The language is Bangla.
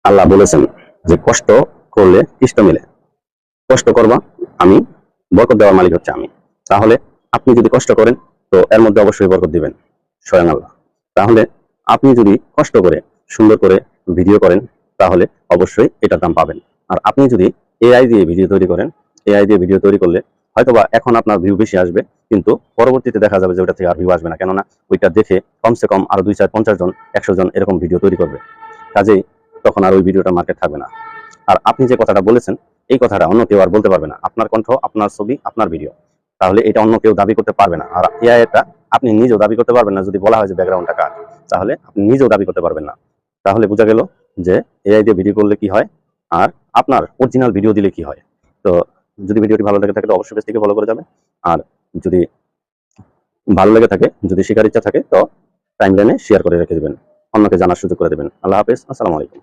আল্লাহ বলেছেন যে কষ্ট করলে কৃষ্ট মিলে। কষ্ট করবা, আমি বরকত দেওয়ার মালিক হচ্ছে আমি। তাহলে আপনি যদি কষ্ট করেন তো এর মধ্যে অবশ্যই বরকত দিবেন স্বয়ং আল্লাহ। তাহলে আপনি যদি কষ্ট করে সুন্দর করে ভিডিও করেন তাহলে অবশ্যই এটার দাম পাবেন। আর আপনি যদি এআই দিয়ে ভিডিও তৈরি করেন, এআই দিয়ে ভিডিও তৈরি করলে হয়তোবা এখন আপনার ভিউ বেশি আসবে, কিন্তু পরবর্তীতে দেখা যাবে যে ওটা থেকে আর ভিউ আসবে না, কেননা ওইটা দেখে কমসে কম আরো 2, 4, 50 জন 100 জন এরকম ভিডিও তৈরি করবে। কাজেই তখন আর ওই ভিডিওটা মার্কেট থাকবে না। আর আপনি যে কথাটা বলেছেন এই কথাটা অন্য কেউ আর বলতে পারবে না। আপনার কণ্ঠ, আপনার ছবি, আপনার ভিডিও, তাহলে এটা অন্য কেউ দাবি করতে পারবে না। আর এআই এটা আপনি নিজেও দাবি করতে পারবেন না। যদি বলা হয় যে ব্যাকগ্রাউন্ডটা কার, তাহলে আপনি নিজেও দাবি করতে পারবেন না। তাহলে বোঝা গেল যে এআই দিয়ে ভিডিও করলে কি হয় আর আপনার অরিজিনাল ভিডিও দিলে কি হয়। তো যদি ভিডিওটি ভালো লেগে থাকে তো অবশ্যই পেজটিকে ফলো করে যাবেন। আর যদি ভালো লেগে থাকে, যদি শেখার ইচ্ছা থাকে তো টাইমলাইনে শেয়ার করে রেখে দেবেন, অন্যকে জানার সুযোগ করে দেবেন। আল্লাহ হাফেজ, আসসালামু আলাইকুম।